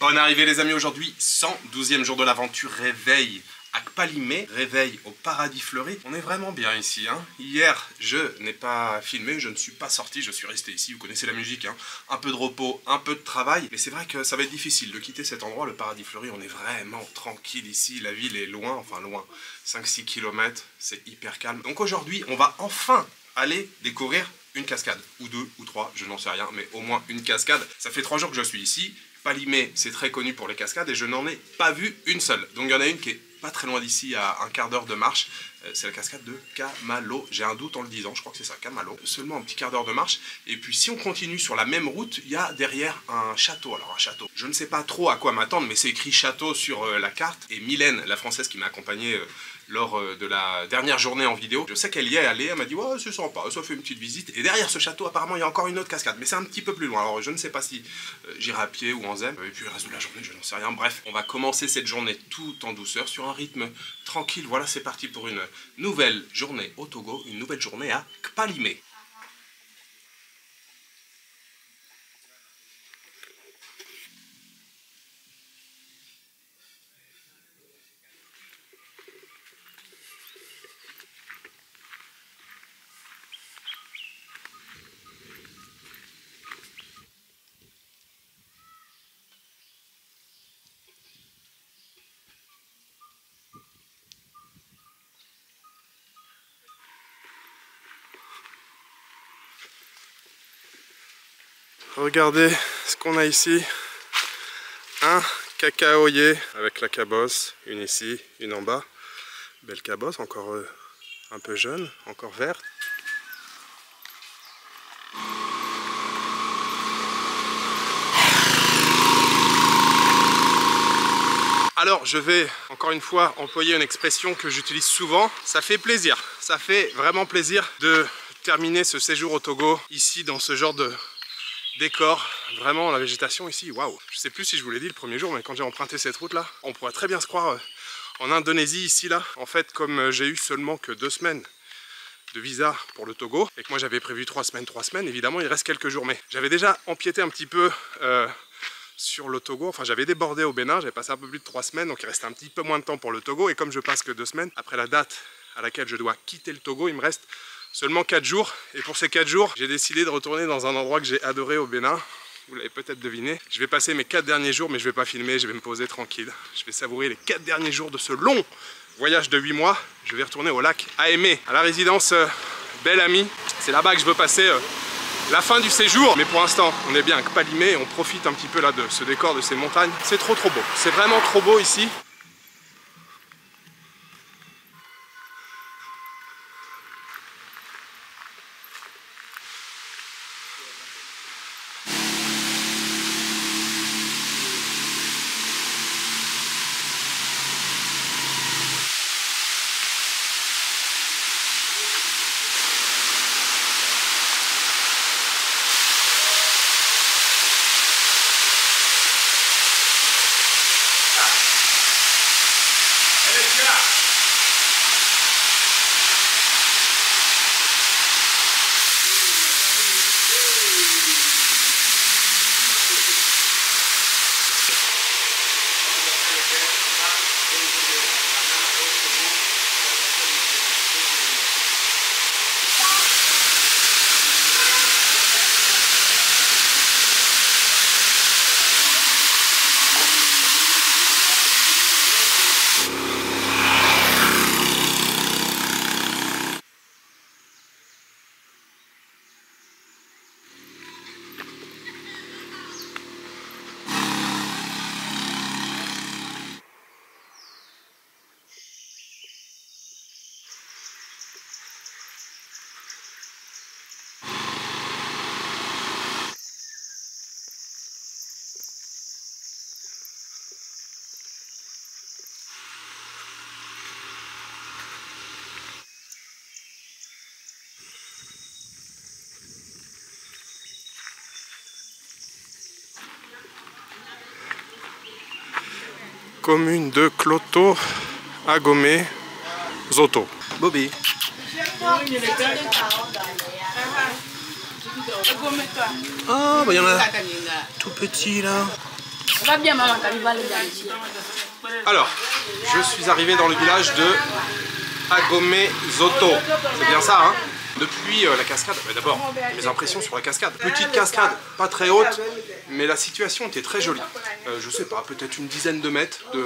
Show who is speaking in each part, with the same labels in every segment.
Speaker 1: Bonne arrivée les amis, aujourd'hui 112e jour de l'aventure, réveil à Kpalimé, réveil au paradis fleuri. On est vraiment bien ici, hein. Hier je n'ai pas filmé, je ne suis pas sorti, je suis resté ici, vous connaissez la musique, hein. Un peu de repos, un peu de travail, mais c'est vrai que ça va être difficile de quitter cet endroit, le paradis fleuri. On est vraiment tranquille ici, la ville est loin, enfin loin, 5-6 km, c'est hyper calme. Donc aujourd'hui on va enfin aller découvrir une cascade, ou deux, ou trois, je n'en sais rien, mais au moins une cascade. Ça fait 3 jours que je suis ici. Kpalimé, c'est très connu pour les cascades et je n'en ai pas vu une seule. Donc il y en a une qui est pas très loin d'ici, à un quart d'heure de marche. C'est la cascade de Camalo. J'ai un doute en le disant, je crois que c'est ça, Camalo. Seulement un petit quart d'heure de marche. Et puis si on continue sur la même route, il y a derrière un château. Alors un château, je ne sais pas trop à quoi m'attendre, mais c'est écrit château sur la carte. Et Mylène, la française qui m'a accompagné lors de la dernière journée en vidéo, je sais qu'elle y est allée, elle m'a dit ouais c'est sympa, ça fait une petite visite. Et derrière ce château apparemment il y a encore une autre cascade, mais c'est un petit peu plus loin, alors je ne sais pas si j'irai à pied ou en zème, et puis le reste de la journée je n'en sais rien. Bref, on va commencer cette journée tout en douceur, sur un rythme tranquille. Voilà, c'est parti pour une nouvelle journée au Togo, une nouvelle journée à Kpalimé. Regardez ce qu'on a ici, un cacaoyer avec la cabosse, une ici, une en bas. Belle cabosse, encore un peu jeune, encore verte. Alors je vais encore une fois employer une expression que j'utilise souvent, ça fait plaisir, ça fait vraiment plaisir de terminer ce séjour au Togo, ici dans ce genre de décor. Vraiment la végétation ici, waouh. Je sais plus si je vous l'ai dit le premier jour, mais quand j'ai emprunté cette route là, on pourrait très bien se croire en Indonésie ici là. En fait, comme j'ai eu seulement que 2 semaines de visa pour le Togo, et que moi j'avais prévu 3 semaines, évidemment il reste quelques jours, mais j'avais déjà empiété un petit peu sur le Togo, enfin j'avais débordé au Bénin, j'avais passé un peu plus de 3 semaines, donc il restait un petit peu moins de temps pour le Togo, et comme je passe que 2 semaines, après la date à laquelle je dois quitter le Togo, il me reste seulement 4 jours, et pour ces 4 jours, j'ai décidé de retourner dans un endroit que j'ai adoré au Bénin. Vous l'avez peut-être deviné. Je vais passer mes 4 derniers jours, mais je vais pas filmer, je vais me poser tranquille. Je vais savourer les 4 derniers jours de ce long voyage de 8 mois. Je vais retourner au lac Aémé, à la résidence Belle Amie. C'est là-bas que je veux passer la fin du séjour. Mais pour l'instant, on est bien à Kpalimé et on profite un petit peu là de ce décor, de ces montagnes. C'est trop beau. C'est vraiment trop beau ici. Commune de Kloto, Agomé, Zoto. Bobby. Ah, bah il y en a tout petit là.
Speaker 2: Va bien, maman, quand il va le garder.
Speaker 1: Alors, je suis arrivé dans le village de Agomezoto. C'est bien ça, hein? Depuis la cascade, d'abord, mes impressions sur la cascade. Petite cascade, pas très haute, mais la situation était très jolie. Je sais pas, peut-être une dizaine de mètres de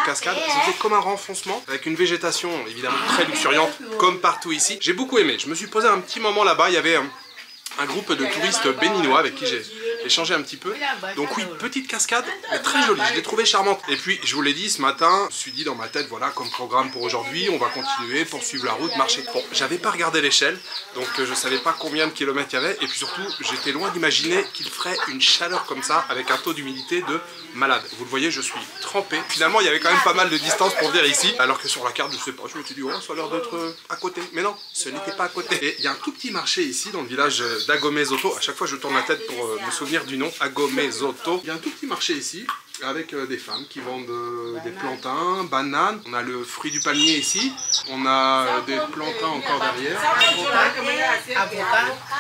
Speaker 1: cascade. C'était comme un renfoncement, avec une végétation évidemment très luxuriante, comme partout ici. J'ai beaucoup aimé. Je me suis posé un petit moment là-bas. Il y avait un groupe de touristes béninois avec qui j'ai échangé un petit peu. Donc oui, petite cascade, mais très jolie, je l'ai trouvée charmante. Et puis, je vous l'ai dit ce matin, je me suis dit dans ma tête, voilà, comme programme pour aujourd'hui, on va continuer, poursuivre la route, marcher. Bon, j'avais pas regardé l'échelle, donc je savais pas combien de kilomètres il y avait, et puis surtout, j'étais loin d'imaginer qu'il ferait une chaleur comme ça, avec un taux d'humidité de malade. Vous le voyez, je suis trempé. Finalement, il y avait quand même pas mal de distance pour venir ici, alors que sur la carte, je sais pas, je me suis dit, oh, ça a l'air d'être à côté. Mais non, ce n'était pas à côté. Et il y a un tout petit marché ici, dans le village d'Agomezoto. À chaque fois, je tourne la tête pour me souvenir du nom, Agomezoto. Il y a un tout petit marché ici, avec des femmes qui vendent des plantains, bananes. On a le fruit du palmier ici. On a des plantains encore derrière.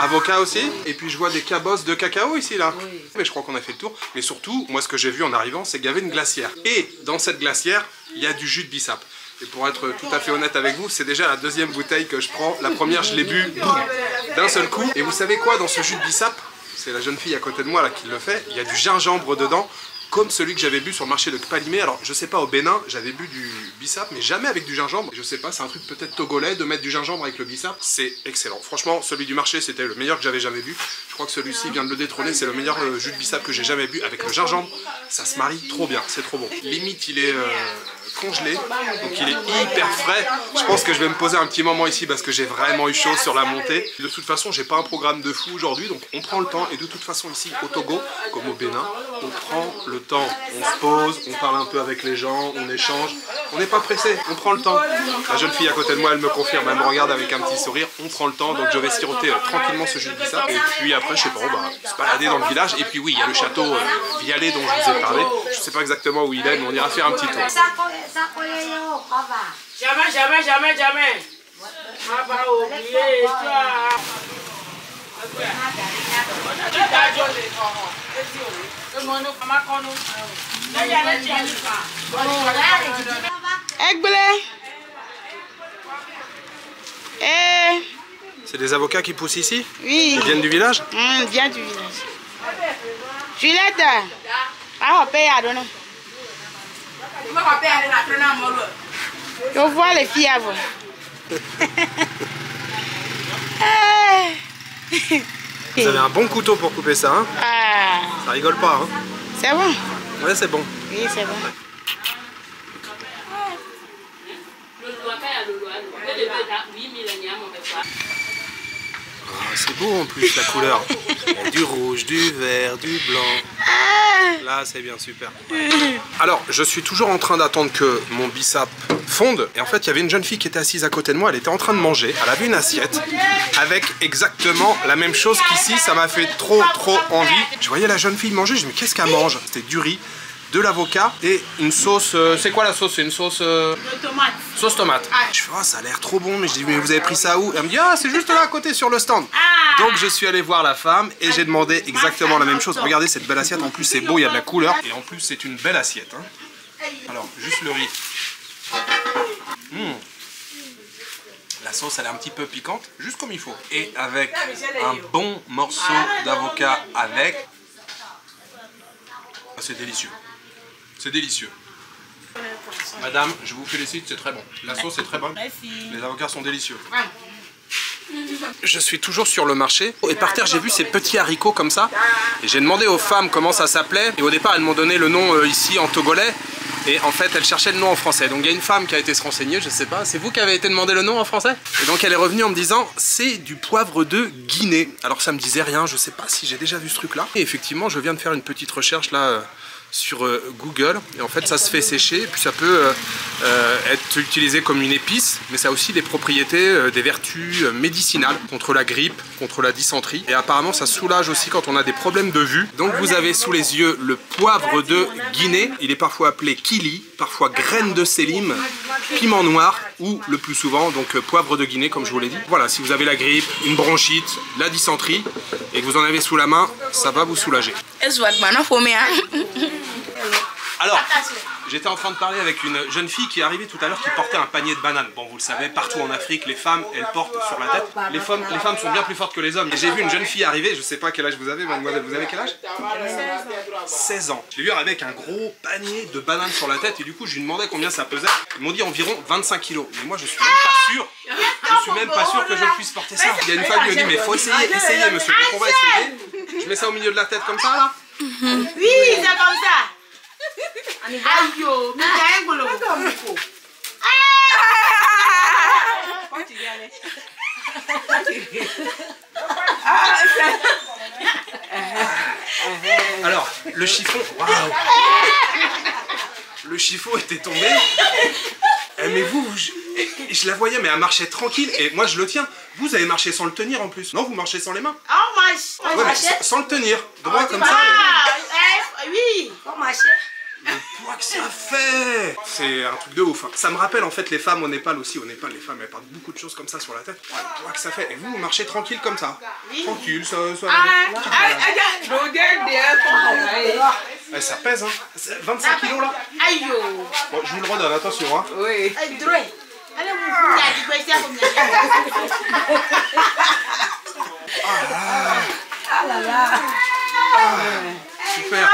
Speaker 1: Avocat aussi. Et puis je vois des cabosses de cacao ici, là. Oui. Mais je crois qu'on a fait le tour. Mais surtout, moi ce que j'ai vu en arrivant, c'est qu'il y avait une glacière. Et dans cette glacière, il y a du jus de bissap. Et pour être tout à fait honnête avec vous, c'est déjà la deuxième bouteille que je prends. La première, je l'ai bu d'un seul coup. Et vous savez quoi, dans ce jus de bissap, c'est la jeune fille à côté de moi là qui le fait, il y a du gingembre dedans, comme celui que j'avais bu sur le marché de Kpalimé. Alors je sais pas, au Bénin, j'avais bu du bissap, mais jamais avec du gingembre. Je sais pas, c'est un truc peut-être togolais de mettre du gingembre avec le bissap. C'est excellent. Franchement, celui du marché, c'était le meilleur que j'avais jamais bu. Je crois que celui-ci vient de le détrôner, c'est le meilleur jus de bissap que j'ai jamais bu avec le gingembre. Ça se marie trop bien, c'est trop bon. Limite, il est congelé, donc il est hyper frais. Je pense que je vais me poser un petit moment ici parce que j'ai vraiment eu chaud sur la montée. De toute façon, j'ai pas un programme de fou aujourd'hui, donc on prend le temps. Et de toute façon, ici au Togo, comme au Bénin, on prend le temps. On se pose, on parle un peu avec les gens, on échange. On n'est pas pressé, on prend le temps. La jeune fille à côté de moi, elle me confirme, elle me regarde avec un petit sourire. On prend le temps, donc je vais siroter tranquillement ce jus de bissap. Et puis après, je sais pas, on va se balader dans le village. Et puis oui, il y a le château Vialet dont je vous ai parlé. Je sais pas exactement où il est, mais on ira faire un petit tour.
Speaker 3: Jamais, jamais, jamais, jamais. Ma pas oublier toi.
Speaker 1: C'est des avocats qui poussent ici?
Speaker 2: Oui.
Speaker 1: Ils viennent du village?
Speaker 2: Ils viennent du village. Juliette, ah, on paye à donner. Je vois les filles avant.
Speaker 1: Vous avez un bon couteau pour couper ça, hein?
Speaker 2: Ah.
Speaker 1: Ça rigole pas, hein?
Speaker 2: C'est bon?
Speaker 1: Ouais, c'est bon.
Speaker 2: Oui, c'est bon.
Speaker 1: Ah, c'est beau en plus la couleur. Il y a du rouge, du vert, du blanc. Là, c'est bien, super. Alors, je suis toujours en train d'attendre que mon bissap fonde. Et en fait, il y avait une jeune fille qui était assise à côté de moi. Elle était en train de manger. Elle avait une assiette avec exactement la même chose qu'ici. Ça m'a fait trop envie. Je voyais la jeune fille manger. Je me dis, mais qu'est-ce qu'elle mange? C'était du riz, de l'avocat et une sauce. C'est quoi la sauce? C'est une sauce.
Speaker 2: Tomate.
Speaker 1: Sauce tomate. Je fais, oh, ça a l'air trop bon. Mais je dis, mais vous avez pris ça où? Elle me dit, ah, c'est juste là à côté sur le stand. Donc je suis allé voir la femme et j'ai demandé exactement la même chose. Regardez cette belle assiette. En plus, c'est beau, il y a de la couleur. Et en plus, c'est une belle assiette. Hein. Alors, juste le riz. La sauce, elle est un petit peu piquante, juste comme il faut. Et avec un bon morceau d'avocat avec. Ah, c'est délicieux. C'est délicieux. Madame, je vous félicite, c'est très bon. La sauce est très bonne. Les avocats sont délicieux. Je suis toujours sur le marché et par terre j'ai vu ces petits haricots comme ça et j'ai demandé aux femmes comment ça s'appelait et au départ elles m'ont donné le nom ici en togolais et en fait elles cherchaient le nom en français. Donc il y a une femme qui a été se renseigner, je sais pas, c'est vous qui avez été demandé le nom en français? Et donc elle est revenue en me disant c'est du poivre de Guinée. Alors ça me disait rien, je sais pas si j'ai déjà vu ce truc là. Et effectivement je viens de faire une petite recherche là sur Google et en fait ça se fait sécher et puis ça peut être utilisé comme une épice mais ça a aussi des propriétés, des vertus médicinales contre la grippe, contre la dysenterie et apparemment ça soulage aussi quand on a des problèmes de vue. Donc vous avez sous les yeux le poivre de Guinée, il est parfois appelé kili, parfois graine de sélim, piment noir ou le plus souvent donc poivre de Guinée comme je vous l'ai dit. Voilà, si vous avez la grippe, une bronchite, la dysenterie et que vous en avez sous la main, ça va vous soulager. Alors, j'étais en train de parler avec une jeune fille qui est arrivée tout à l'heure qui portait un panier de bananes. Bon, vous le savez, partout en Afrique, les femmes, elles portent sur la tête. Les femmes sont bien plus fortes que les hommes. Et j'ai vu une jeune fille arriver, je sais pas quel âge vous avez, mademoiselle, vous avez quel âge? 16 ans. Je l'ai vu arriver avec un gros panier de bananes sur la tête et du coup, je lui demandais combien ça pesait. Ils m'ont dit environ 25 kilos. Mais moi, je suis même pas sûr. Je suis même pas sûr que je puisse porter ça. Il y a une femme qui me dit, mais faut essayer, monsieur. Donc on va essayer. Je mets ça au milieu de la tête comme ça, là.
Speaker 2: Oui, c'est comme ça. Aïe, mais t'as un boulot.
Speaker 1: Alors, le chiffon, waouh! Le chiffon était tombé. Mais vous, je la voyais, mais elle marchait tranquille. Et moi, je le tiens. Vous avez marché sans le tenir en plus. Non, vous marchez sans les mains.
Speaker 2: On marche.
Speaker 1: Ouais, mais sans le tenir. Droit comme ça.
Speaker 2: Oui, on marche.
Speaker 1: Le poids que ça fait! C'est un truc de ouf. Hein. Ça me rappelle en fait les femmes au Népal aussi. Au Népal, les femmes elles portent beaucoup de choses comme ça sur la tête. Ouais, le poids que ça fait. Et vous marchez tranquille comme ça. Tranquille, ça ça pèse, hein. 25 kilos là.
Speaker 2: Aïe.
Speaker 1: Bon, je vous le redonne, attention. Hein.
Speaker 2: Oui. Allez,
Speaker 1: super.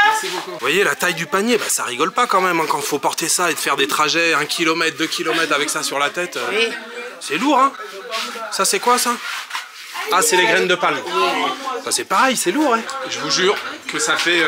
Speaker 1: Merci beaucoup. Vous voyez la taille du panier, bah, ça rigole pas quand même hein, quand il faut porter ça et de faire des trajets 1 km, 2 km avec ça sur la tête. C'est lourd hein. Ça c'est quoi ça? Ah c'est les graines de palme. Ça c'est pareil, c'est lourd hein. Je vous jure que ça fait...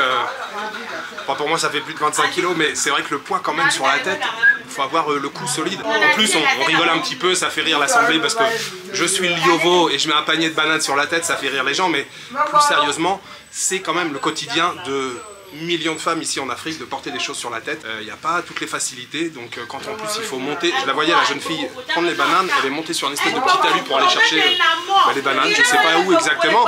Speaker 1: Enfin, pour moi ça fait plus de 25 kilos mais c'est vrai que le poids quand même sur la tête, il faut avoir le cou solide. En plus on rigole un petit peu, ça fait rire l'assemblée parce que je suis le Liovo et je mets un panier de bananes sur la tête, ça fait rire les gens mais plus sérieusement, c'est quand même le quotidien de millions de femmes ici en Afrique de porter des choses sur la tête. Il n'y a pas toutes les facilités, donc quand en plus il faut monter, je la voyais la jeune fille prendre les bananes, elle est montée sur une espèce de petit talus pour aller chercher les bananes, je ne sais pas où exactement,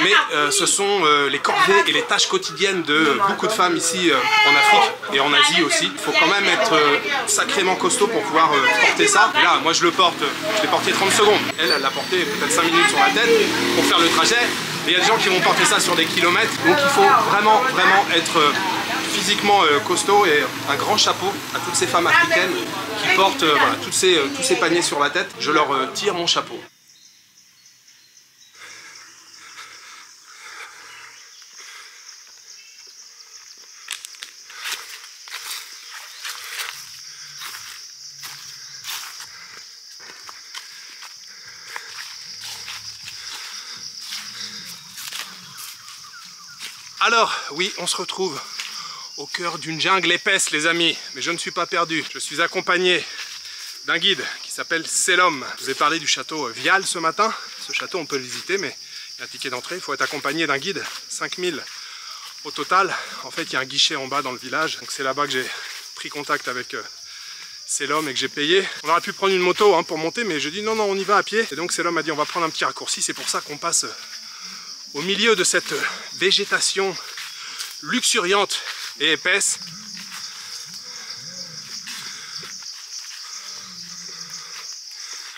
Speaker 1: mais ce sont les corvées et les tâches quotidiennes de beaucoup de femmes ici en Afrique et en Asie aussi. Il faut quand même être sacrément costaud pour pouvoir porter ça. Et là, moi je le porte, je l'ai porté 30 secondes, elle l'a porté peut-être 5 minutes sur la tête pour faire le trajet. Et il y a des gens qui vont porter ça sur des kilomètres, donc il faut vraiment être physiquement costaud et un grand chapeau à toutes ces femmes africaines qui portent voilà, tous ces paniers sur la tête. Je leur tire mon chapeau. Alors, oui, on se retrouve au cœur d'une jungle épaisse, les amis. Mais je ne suis pas perdu. Je suis accompagné d'un guide qui s'appelle Selom. Je vous ai parlé du château Vial ce matin. Ce château, on peut le visiter, mais il y a un ticket d'entrée. Il faut être accompagné d'un guide. 5000 au total. En fait, il y a un guichet en bas dans le village. Donc c'est là-bas que j'ai pris contact avec Selom et que j'ai payé. On aurait pu prendre une moto hein, pour monter, mais je dis non, on y va à pied. Et donc Selom a dit on va prendre un petit raccourci. C'est pour ça qu'on passe... au milieu de cette végétation luxuriante et épaisse.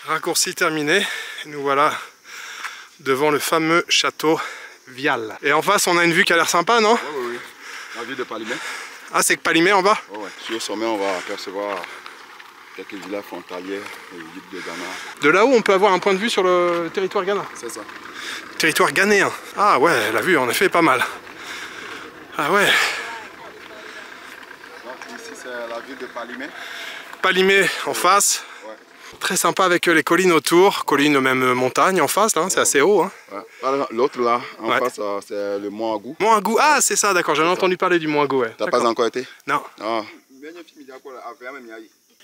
Speaker 1: Raccourci terminé, nous voilà devant le fameux château Vial. Et en face on a une vue qui a l'air sympa, non?
Speaker 4: Oui, la ville de Palimé.
Speaker 1: Ah c'est que Palimé en bas?
Speaker 4: Oui, sur le sommet on va apercevoir quelques villages frontaliers et l'île de Ghana.
Speaker 1: De là-haut on peut avoir un point de vue sur le territoire Ghana?
Speaker 4: C'est ça.
Speaker 1: Territoire ghanéen. Ah ouais, la vue en effet est pas mal. Ah ouais.
Speaker 4: Donc ici c'est la ville de Palimé.
Speaker 1: Palimé en face.
Speaker 4: Ouais.
Speaker 1: Très sympa avec les collines autour, collines même montagne en face, c'est assez haut. Hein.
Speaker 4: Ouais. L'autre là, en face, c'est le Mont Agou.
Speaker 1: Mont Agou, ah c'est ça, d'accord, j'en ai entendu parler du Mont Agou. Ouais.
Speaker 4: T'as pas encore été?
Speaker 1: Non.
Speaker 4: Ah.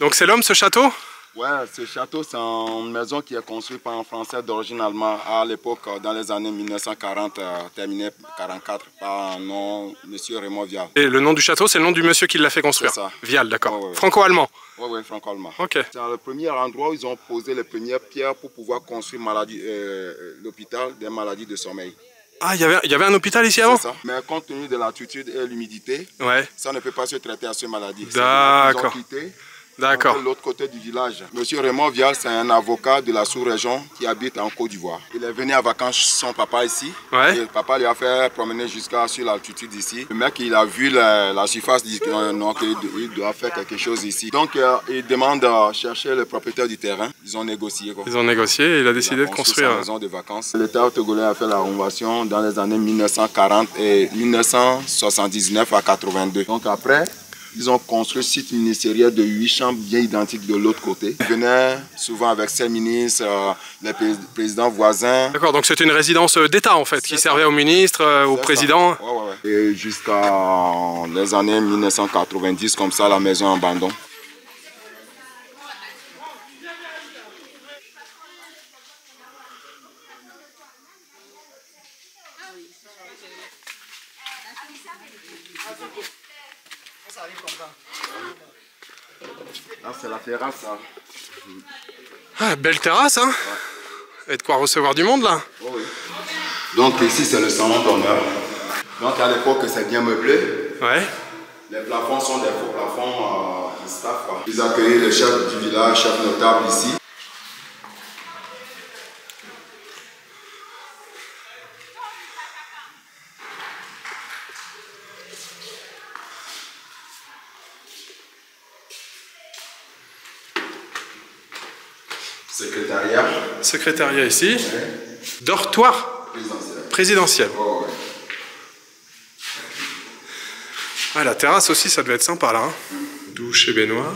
Speaker 1: Donc c'est l'homme ce château?
Speaker 4: Ouais, ce château, c'est une maison qui est construite par un Français d'origine allemande à l'époque, dans les années 1940, terminé 1944, par un nom, M. Raymond Vial.
Speaker 1: Et le nom du château, c'est le nom du monsieur qui l'a fait construire?
Speaker 4: C'est ça.
Speaker 1: Vial, d'accord.
Speaker 4: Ouais.
Speaker 1: Franco-allemand?
Speaker 4: Oui, franco-allemand.
Speaker 1: Ok.
Speaker 4: C'est le premier endroit où ils ont posé les premières pierres pour pouvoir construire l'hôpital des maladies de sommeil.
Speaker 1: Ah, il y avait un hôpital ici avant?
Speaker 4: C'est ça. Mais compte tenu de l'altitude et l'humidité, ça ne peut pas se traiter à cette maladie.
Speaker 1: D'accord.
Speaker 4: Ils ont quitté
Speaker 1: D'accord.
Speaker 4: De l'autre côté du village. Monsieur Raymond Vial, c'est un avocat de la sous-région qui habite en Côte d'Ivoire. Il est venu en vacances chez son papa ici.
Speaker 1: Ouais.
Speaker 4: Et le papa lui a fait promener jusqu'à sur l'altitude ici. Le mec, il a vu la surface, il dit qu'il doit faire quelque chose ici. Donc, il demande à chercher le propriétaire du terrain. Ils ont négocié. Quoi.
Speaker 1: Ils ont négocié et il a décidé de construire
Speaker 4: sa maison de vacances. L'État togolais a fait la rénovation dans les années 1940 et 1979 à 82. Donc après, ils ont construit un site ministériel de 8 chambres bien identiques de l'autre côté. Ils venaient souvent avec ses ministres, les présidents voisins.
Speaker 1: D'accord, donc c'était une résidence d'État en fait, qui servait aux ministres, au président.
Speaker 4: Ouais. Et jusqu'à les années 1990, comme ça, la maison en abandon. Là, c'est la terrasse. Hein.
Speaker 1: Ah, belle terrasse, hein. Ouais. Et de quoi recevoir du monde, là.
Speaker 4: Oh, oui. Donc ici, c'est le salon d'honneur. Donc à l'époque, c'est bien meublé.
Speaker 1: Ouais.
Speaker 4: Les plafonds sont des faux plafonds de staff. Quoi. Ils accueillent le chef du village, chef notable ici. Secrétariat.
Speaker 1: Secrétariat ici. Ouais. Dortoir présidentiel.
Speaker 4: Oh, ouais.
Speaker 1: Ah, la terrasse aussi, ça devait être sympa là. Hein. Douche et baignoire.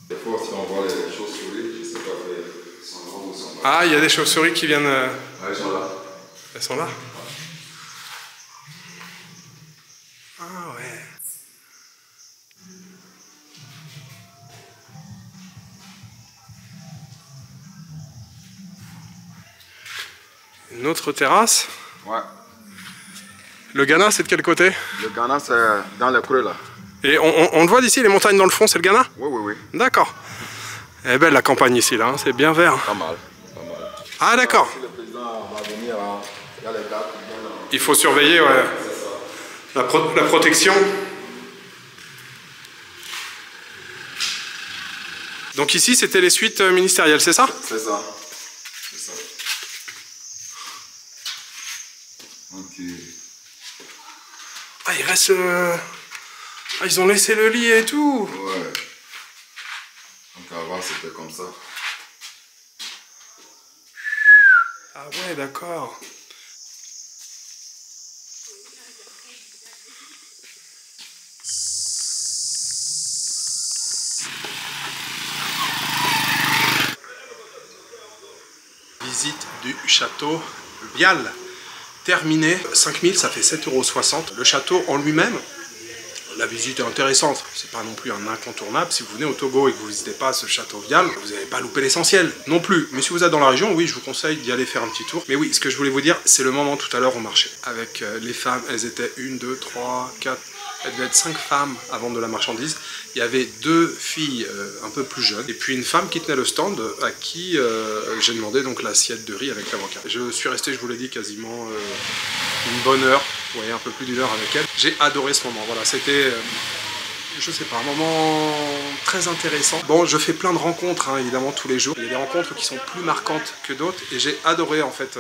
Speaker 4: Des fois, si on voit les chauves-souris, je sais pas, elles sont là ou sont là.
Speaker 1: Ah, il y a des chauves-souris qui viennent.
Speaker 4: Ouais, elles sont là.
Speaker 1: Elles sont là. Ah ouais. Une autre terrasse.
Speaker 4: Ouais.
Speaker 1: Le Ghana, c'est de quel côté?
Speaker 4: Le Ghana, c'est dans le creux là.
Speaker 1: Et on le voit d'ici, les montagnes dans le fond, c'est le Ghana?
Speaker 4: Oui.
Speaker 1: D'accord. Elle est belle la campagne ici, là, hein, c'est bien vert.
Speaker 4: Pas mal.
Speaker 1: Ah d'accord.
Speaker 4: Si le président va venir, il y a les gars qui viennent.
Speaker 1: Il faut surveiller ouais, la protection. Donc ici, c'était les suites ministérielles, c'est ça?
Speaker 4: C'est ça. Ok.
Speaker 1: Ah, il reste... Ah, ils ont laissé le lit et tout.
Speaker 4: Ouais. Donc avant, c'était comme ça.
Speaker 1: Ah ouais, d'accord. Visite du château Vial. Terminé. 5000, ça fait 7,60 €. Le château en lui-même, la visite est intéressante. C'est pas non plus un incontournable. Si vous venez au Togo et que vous ne visitez pas ce château Vial, vous n'allez pas louper l'essentiel non plus. Mais si vous êtes dans la région, oui, je vous conseille d'y aller faire un petit tour. Mais oui, ce que je voulais vous dire, c'est le moment tout à l'heure au marché. Avec les femmes, elles étaient 1, 2, 3, 4... Elle devait être 5 femmes à vendre de la marchandise. Il y avait 2 filles un peu plus jeunes et puis une femme qui tenait le stand à qui j'ai demandé donc l'assiette de riz avec l'avocat. Je suis resté, je vous l'ai dit, quasiment une bonne heure, vous voyez, un peu plus d'1 heure avec elle. J'ai adoré ce moment, voilà, c'était... je sais pas, un moment très intéressant. Bon, je fais plein de rencontres, hein, évidemment, tous les jours. Il y a des rencontres qui sont plus marquantes que d'autres et j'ai adoré, en fait,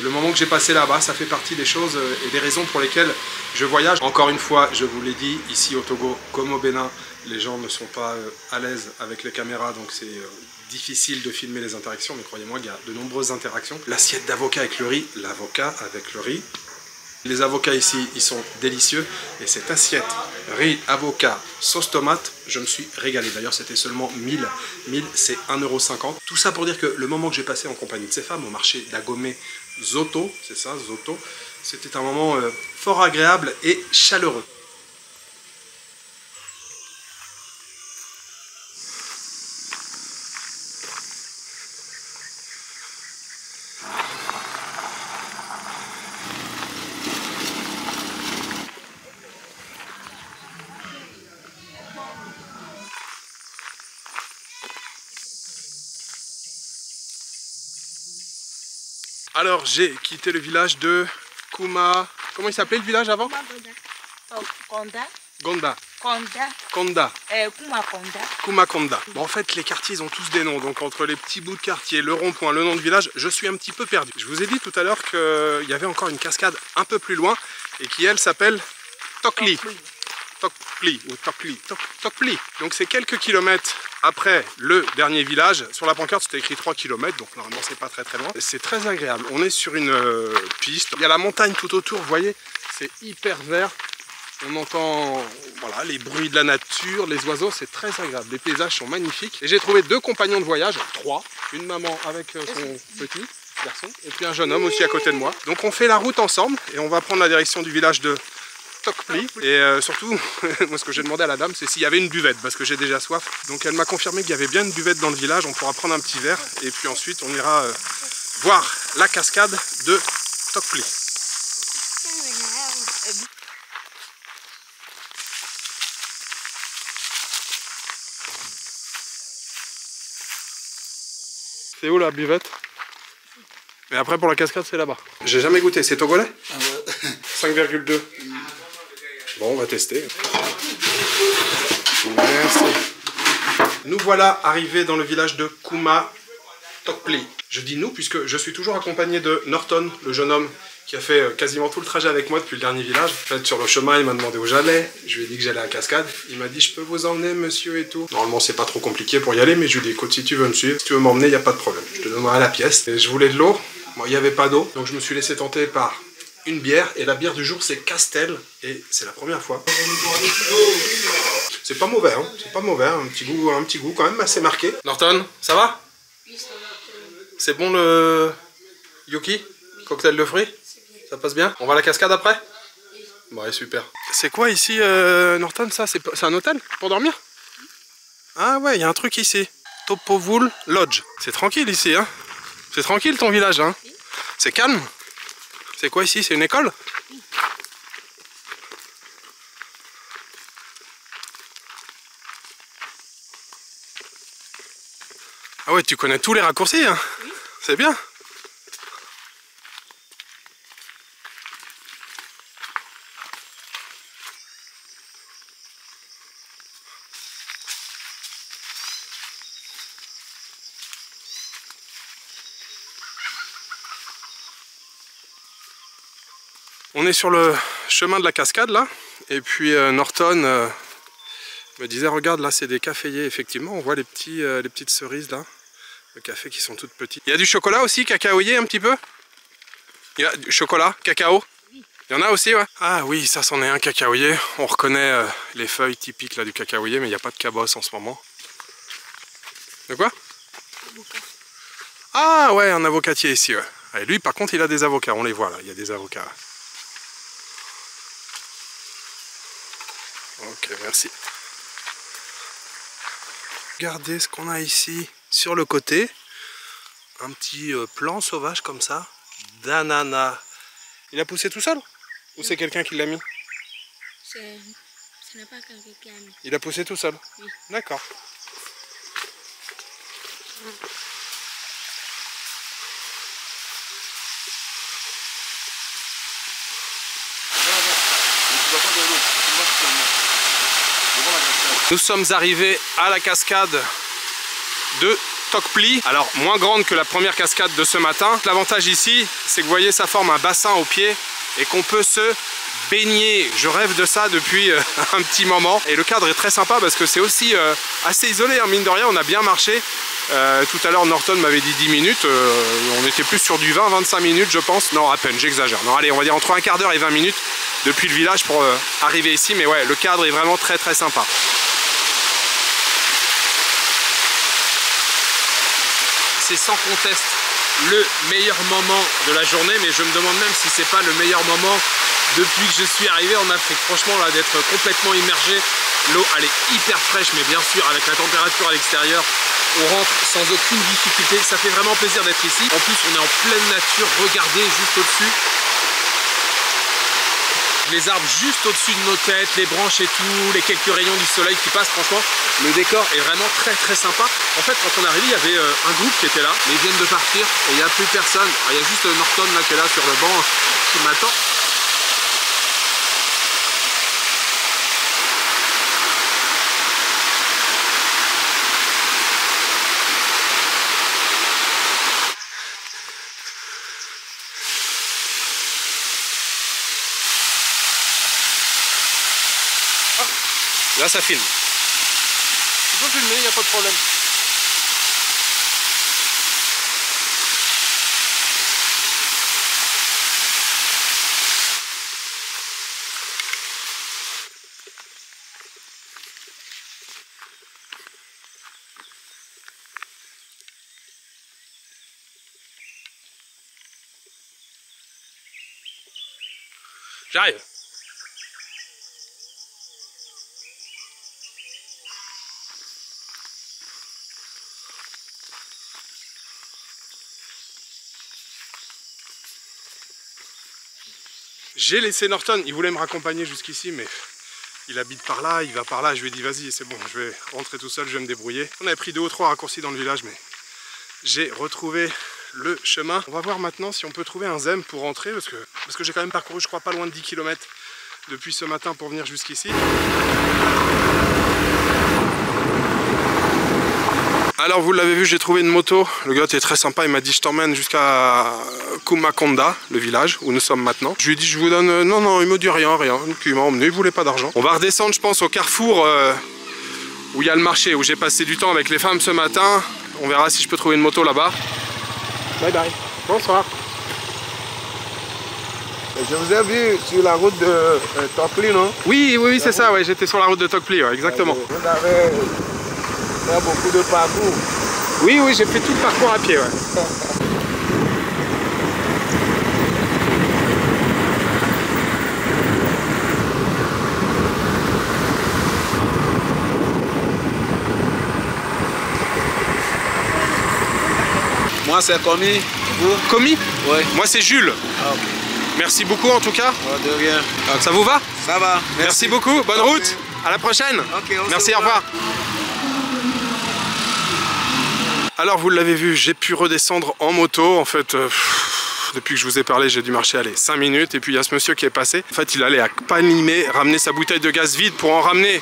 Speaker 1: le moment que j'ai passé là-bas. Ça fait partie des choses et des raisons pour lesquelles je voyage. Encore une fois, je vous l'ai dit, ici au Togo, comme au Bénin, les gens ne sont pas à l'aise avec les caméras, donc c'est difficile de filmer les interactions, mais croyez-moi, il y a de nombreuses interactions. L'assiette d'avocat avec le riz, l'avocat avec le riz. Les avocats ici, ils sont délicieux. Et cette assiette, riz, avocat, sauce tomate, je me suis régalé. D'ailleurs, c'était seulement 1000. 1000, c'est 1,50 €. Tout ça pour dire que le moment que j'ai passé en compagnie de ces femmes au marché d'Agomé Zoto, c'est ça, Zoto, c'était un moment fort agréable et chaleureux. Alors j'ai quitté le village de Kouma... Comment il s'appelait le village avant? Gonda.
Speaker 2: Konda.
Speaker 1: Konda.
Speaker 2: Kumakonda.
Speaker 1: Kumakonda. Bon, en fait, les quartiers, ils ont tous des noms. Donc, entre les petits bouts de quartier, le rond-point, le nom de village, je suis un petit peu perdu. Je vous ai dit tout à l'heure qu'il y avait encore une cascade un peu plus loin et qui, elle, s'appelle Tokli. Tokli ou Tokli. Tokli. Donc, c'est quelques kilomètres après le dernier village. Sur la pancarte, c'était écrit 3 km. Donc, normalement, c'est pas très loin. C'est très agréable. On est sur une piste. Il y a la montagne tout autour. Vous voyez, c'est hyper vert. On entend voilà, les bruits de la nature, les oiseaux, c'est très agréable. Les paysages sont magnifiques. Et j'ai trouvé 2 compagnons de voyage, 3. Une maman avec son petit garçon et puis un jeune homme aussi à côté de moi. Donc on fait la route ensemble et on va prendre la direction du village de Tokli. Et surtout, moi ce que j'ai demandé à la dame, c'est s'il y avait une buvette parce que j'ai déjà soif. Donc elle m'a confirmé qu'il y avait bien une buvette dans le village. On pourra prendre un petit verre et puis ensuite on ira voir la cascade de Tokli. C'est où la buvette? Et après pour la cascade c'est là-bas. J'ai jamais goûté, c'est togolais? 5,2. Bon, on va tester. Merci. Nous voilà arrivés dans le village de Kuma Tokli. Je dis nous puisque je suis toujours accompagné de Norton, le jeune homme qui a fait quasiment tout le trajet avec moi depuis le dernier village. En fait, sur le chemin, il m'a demandé où j'allais. Je lui ai dit que j'allais à la cascade. Il m'a dit, je peux vous emmener, monsieur, et tout. Normalement, c'est pas trop compliqué pour y aller, mais je lui ai dit, écoute, si tu veux me suivre, si tu veux m'emmener, il n'y a pas de problème. Je te donnerai la pièce. Et je voulais de l'eau. Bon, il n'y avait pas d'eau, donc je me suis laissé tenter par une bière. Et la bière du jour, c'est Castel. Et c'est la première fois. C'est pas mauvais, hein. C'est pas mauvais. Un petit goût quand même assez marqué. Norton, ça va? C'est bon le Yuki? Cocktail de fruits? Ça passe bien? On va à la cascade après? Ouais, super. C'est quoi ici, Norton, ça? C'est un hôtel pour dormir? Ah ouais, il y a un truc ici. Topovul Lodge. C'est tranquille ici, hein? C'est tranquille ton village, hein? C'est calme? C'est quoi ici? C'est une école? Ah ouais, tu connais tous les raccourcis, hein? C'est bien. On est sur le chemin de la cascade là, et puis Norton me disait regarde là c'est des caféiers, effectivement on voit les petites cerises là, de café qui sont toutes petites. Il y a du chocolat aussi, cacaoyer un petit peu? Il y a du chocolat, cacao? Il y en a aussi, ouais. Ah oui, ça c'en est un cacaoyer, on reconnaît les feuilles typiques là du cacaoyer, mais il n'y a pas de cabosse en ce moment. De quoi? Ah ouais, un avocatier ici, ouais. Et lui par contre il a des avocats, on les voit là, il y a des avocats. Ok, merci. Regardez ce qu'on a ici sur le côté. Un petit plant sauvage comme ça, d'ananas. Il a poussé tout seul? Ou c'est quelqu'un qui l'a mis?
Speaker 2: Ce n'est pas quelqu'un qui l'a mis.
Speaker 1: Il a poussé tout seul?
Speaker 2: Oui.
Speaker 1: D'accord. Nous sommes arrivés à la cascade de Tokli. Alors moins grande que la première cascade de ce matin. L'avantage ici, c'est que vous voyez, ça forme un bassin au pied et qu'on peut se baigner. Je rêve de ça depuis un petit moment. Et le cadre est très sympa parce que c'est aussi assez isolé, hein. Mine de rien, on a bien marché. Tout à l'heure Norton m'avait dit 10 minutes, on était plus sur du 20-25 minutes je pense, non à peine, j'exagère, non allez on va dire entre un quart d'heure et 20 minutes depuis le village pour arriver ici, mais ouais le cadre est vraiment très très sympa. C'est sans conteste le meilleur moment de la journée, mais je me demande même si c'est pas le meilleur moment depuis que je suis arrivé en Afrique. Franchement là, d'être complètement immergé, l'eau elle est hyper fraîche, mais bien sûr avec la température à l'extérieur, on rentre sans aucune difficulté. Ça fait vraiment plaisir d'être ici. En plus on est en pleine nature, regardez juste au-dessus. Les arbres juste au-dessus de nos têtes, les branches et tout, les quelques rayons du soleil qui passent, franchement, le décor est vraiment très très sympa. En fait, quand on est arrivé, il y avait un groupe qui était là, mais ils viennent de partir et il n'y a plus personne. Alors, il y a juste Norton là qui est là sur le banc qui m'attend. Là ça filme. Tu peux filmer, il n'y a pas de problème. J'arrive. J'ai laissé Norton, il voulait me raccompagner jusqu'ici, mais il habite par là, il va par là. Je lui ai dit vas-y, c'est bon, je vais rentrer tout seul, je vais me débrouiller. On avait pris 2 ou 3 raccourcis dans le village, mais j'ai retrouvé le chemin. On va voir maintenant si on peut trouver un ZEM pour rentrer, parce que j'ai quand même parcouru, je crois, pas loin de 10 km depuis ce matin pour venir jusqu'ici. Alors vous l'avez vu, j'ai trouvé une moto. Le gars était très sympa, il m'a dit je t'emmène jusqu'à Kumakonda, le village où nous sommes maintenant. Je lui ai dit je vous donne... Non, il me dit rien. Puis il m'a emmené, il voulait pas d'argent. On va redescendre je pense au carrefour où il y a le marché, où j'ai passé du temps avec les femmes ce matin. On verra si je peux trouver une moto là-bas. Bye bye, bonsoir.
Speaker 4: Je vous ai vu sur la route de Tokli, non?
Speaker 1: Oui, c'est ça, ouais, j'étais sur la route de Tokli, ouais, exactement.
Speaker 4: Vous avez fait beaucoup de parcours.
Speaker 1: Oui, j'ai fait tout le parcours à pied, ouais.
Speaker 5: Moi c'est Komi. Vous?
Speaker 1: Komi?
Speaker 5: Oui.
Speaker 1: Moi c'est Jules.
Speaker 5: Ah, ok.
Speaker 1: Merci beaucoup en tout cas.
Speaker 5: Oh, de rien.
Speaker 1: Ça vous va?
Speaker 5: Ça va.
Speaker 1: Merci beaucoup, bonne route. À la prochaine. Merci, au revoir. Alors vous l'avez vu, j'ai pu redescendre en moto. En fait, depuis que je vous ai parlé, j'ai dû marcher 5 minutes. Et puis il y a ce monsieur qui est passé. En fait, il allait à Kpalimé ramener sa bouteille de gaz vide pour en ramener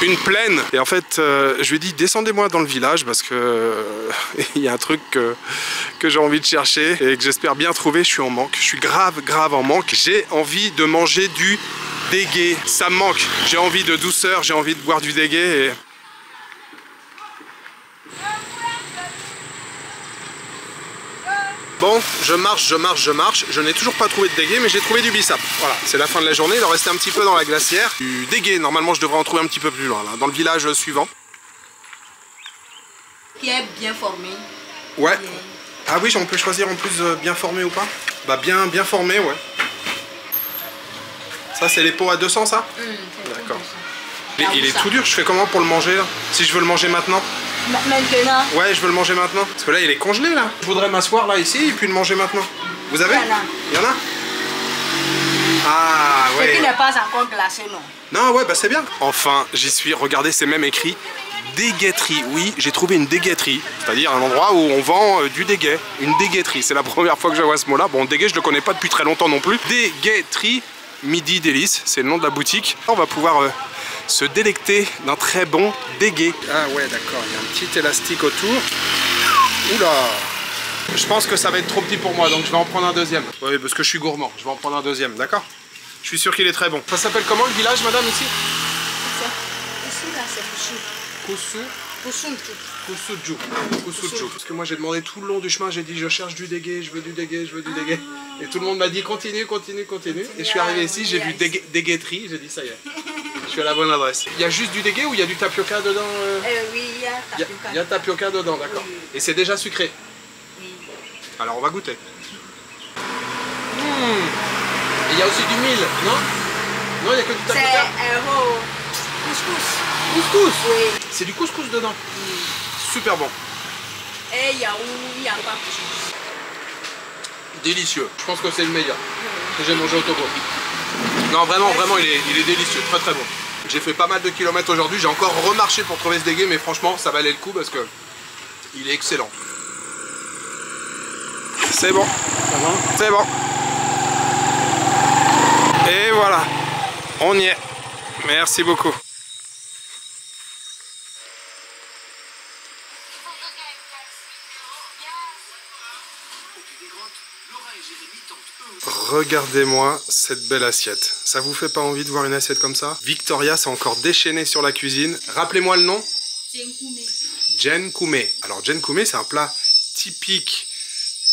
Speaker 1: une pleine. Et en fait, je lui ai dit descendez-moi dans le village parce que il y a un truc que j'ai envie de chercher et que j'espère bien trouver. Je suis en manque, je suis grave en manque. J'ai envie de manger du dégué, ça me manque. J'ai envie de douceur, j'ai envie de boire du dégué et... Bon, je marche, je n'ai toujours pas trouvé de dégué, mais j'ai trouvé du bissap. Voilà, c'est la fin de la journée, il en restait un petit peu dans la glacière. Du dégué, normalement je devrais en trouver un petit peu plus loin, là, dans le village suivant.
Speaker 2: Qui est bien formé.
Speaker 1: Ouais. Ah oui, on peut choisir en plus bien formé ou pas? Bah bien formé, ouais. Ça c'est les pots à 200 ça? D'accord. Il est tout dur, je fais comment pour le manger là? Si je veux le manger maintenant?
Speaker 2: Maintenant?
Speaker 1: Ouais, je veux le manger maintenant. Parce que là, il est congelé, là. Je voudrais m'asseoir là, ici, et puis le manger maintenant. Vous avez? Il y en a? Ah, ouais.
Speaker 2: Ce qui n'est pas encore glacé, non.
Speaker 1: Non, ouais, bah c'est bien. Enfin, j'y suis. Regardez, c'est même écrit déguetterie. Oui, j'ai trouvé une déguetterie. C'est-à-dire un endroit où on vend du déguet. Une déguetterie. C'est la première fois que je vois ce mot-là. Bon, déguet, je le connais pas depuis très longtemps non plus. Déguetterie Midi Délice. C'est le nom de la boutique. On va pouvoir... se délecter d'un très bon dégué. Ah ouais, d'accord, il y a un petit élastique autour. Oula! Je pense que ça va être trop petit pour moi, donc je vais en prendre un deuxième. Oui, parce que je suis gourmand, je vais en prendre un deuxième, d'accord? Je suis sûr qu'il est très bon. Ça s'appelle comment le village, madame, ici?
Speaker 2: Ici, là, c'est Kusu.
Speaker 1: Kusuju. Parce que moi j'ai demandé tout le long du chemin, j'ai dit je cherche du dégué, je veux du dégué, je veux du dégué. Et tout le monde m'a dit continue. Et je suis arrivé ici, j'ai vu déguetterie, j'ai dit ça y est. Je suis à la bonne adresse. Il y a juste du dégué ou il y a du tapioca dedans?
Speaker 2: Oui, il y a tapioca.
Speaker 1: Il y a tapioca dedans, d'accord.
Speaker 2: Oui.
Speaker 1: Et c'est déjà sucré?
Speaker 2: Oui.
Speaker 1: Alors on va goûter. Et il y a aussi du mil, non? Non, il n'y a que du tapioca?
Speaker 2: C'est couscous.
Speaker 1: Couscous?
Speaker 2: Oui.
Speaker 1: C'est du couscous dedans?
Speaker 2: Oui.
Speaker 1: Super bon.
Speaker 2: Et il y a pas couscous.
Speaker 1: Délicieux. Je pense que c'est le meilleur que j'ai mangé au Togo. Non, vraiment, il est délicieux, très bon. J'ai fait pas mal de kilomètres aujourd'hui, j'ai encore remarché pour trouver ce dégué, mais franchement, ça valait le coup parce que il est excellent. C'est bon, c'est bon. Et voilà, on y est. Merci beaucoup. Regardez-moi cette belle assiette. Ça vous fait pas envie de voir une assiette comme ça? Victoria s'est encore déchaînée sur la cuisine. Rappelez-moi le nom? Jen Koumé. Alors Jen Koumé, c'est un plat typique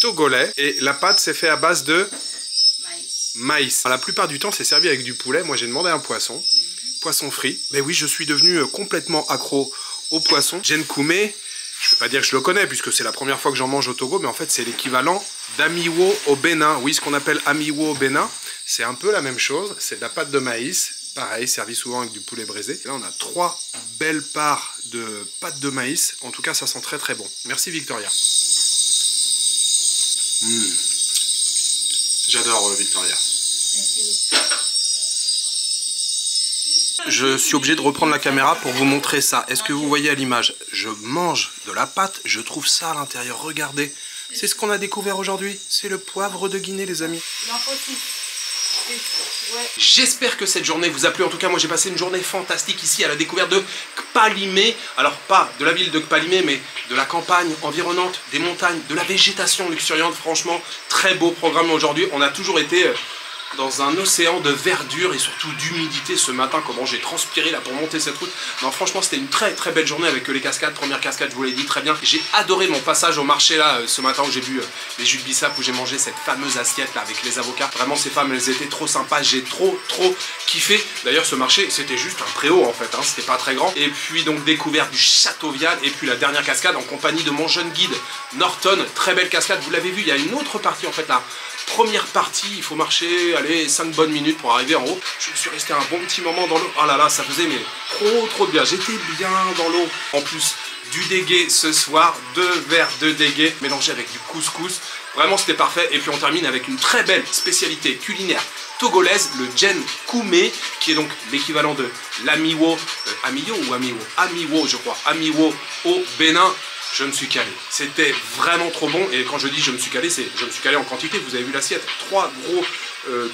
Speaker 1: togolais et la pâte c'est fait à base de maïs. La plupart du temps c'est servi avec du poulet. Moi j'ai demandé un poisson frit. Mais oui, je suis devenu complètement accro au poisson. Jen Koumé, je ne peux pas dire que je le connais puisque c'est la première fois que j'en mange au Togo, mais en fait c'est l'équivalent d'amiwo au Bénin. Oui, ce qu'on appelle amiwo au Bénin, c'est un peu la même chose. C'est de la pâte de maïs, pareil, servi souvent avec du poulet braisé. Et là on a 3 belles parts de pâte de maïs. En tout cas ça sent très très bon. Merci Victoria. J'adore Victoria. Je suis obligé de reprendre la caméra pour vous montrer ça. Est-ce que vous voyez à l'image? Je mange de la pâte, je trouve ça à l'intérieur. Regardez, c'est ce qu'on a découvert aujourd'hui. C'est le poivre de Guinée, les amis. J'espère que cette journée vous a plu. En tout cas, moi j'ai passé une journée fantastique ici à la découverte de Kpalimé. Alors pas de la ville de Kpalimé, mais de la campagne environnante, des montagnes, de la végétation luxuriante. Franchement, très beau programme aujourd'hui. On a toujours été dans un océan de verdure et surtout d'humidité ce matin. Comment j'ai transpiré là pour monter cette route. Non, franchement c'était une très très belle journée avec les cascades. Première cascade, je vous l'ai dit, très bien. J'ai adoré mon passage au marché là ce matin où j'ai bu les jus de bissap, où j'ai mangé cette fameuse assiette là avec les avocats. Vraiment ces femmes elles étaient trop sympas, j'ai trop kiffé. D'ailleurs ce marché c'était juste un préau en fait, hein, c'était pas très grand. Et puis donc découverte du château Vial et puis la dernière cascade en compagnie de mon jeune guide Norton. Très belle cascade, vous l'avez vu, il y a une autre partie en fait là. Première partie, il faut marcher, allez, 5 bonnes minutes pour arriver en haut. Je me suis resté un bon petit moment dans l'eau. Oh là là, ça faisait mais trop de bien. J'étais bien dans l'eau. En plus, du dégué ce soir, 2 verres de dégué mélangés avec du couscous. Vraiment, c'était parfait. Et puis on termine avec une très belle spécialité culinaire togolaise, le Jen Koumé, qui est donc l'équivalent de l'amiwo, amiwo je crois, amiwo au Bénin. Je me suis calé. C'était vraiment trop bon. Et quand je dis je me suis calé, c'est je me suis calé en quantité. Vous avez vu l'assiette. 3 gros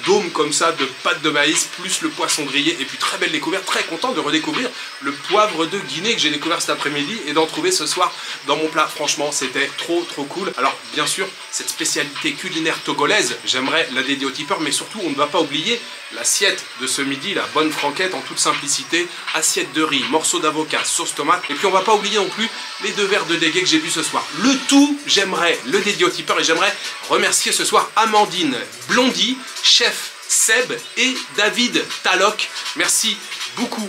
Speaker 1: dômes comme ça de pâte de maïs, plus le poisson grillé. Et puis très belle découverte. Très content de redécouvrir le poivre de Guinée que j'ai découvert cet après-midi et d'en trouver ce soir dans mon plat. Franchement, c'était trop cool. Alors bien sûr, cette spécialité culinaire togolaise, j'aimerais la dédier aux tipeurs. Mais surtout, on ne va pas oublier l'assiette de ce midi, la bonne franquette en toute simplicité. Assiette de riz, morceaux d'avocat, sauce tomate. Et puis on va pas oublier non plus les 2 verres de dégué que j'ai bu ce soir. Le tout, j'aimerais le dédier aux tipeurs et j'aimerais remercier ce soir Amandine Blondy, Chef Seb et David Taloc. Merci beaucoup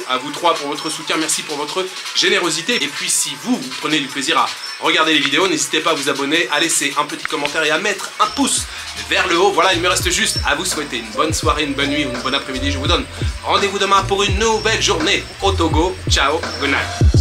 Speaker 1: à vous 3 pour votre soutien, merci pour votre générosité. Et puis si vous prenez du plaisir à regarder les vidéos, n'hésitez pas à vous abonner, à laisser un petit commentaire et à mettre un pouce vers le haut. Voilà, il me reste juste à vous souhaiter une bonne soirée, une bonne nuit ou une bonne après-midi. Je vous donne rendez-vous demain pour une nouvelle journée au Togo. Ciao, good night.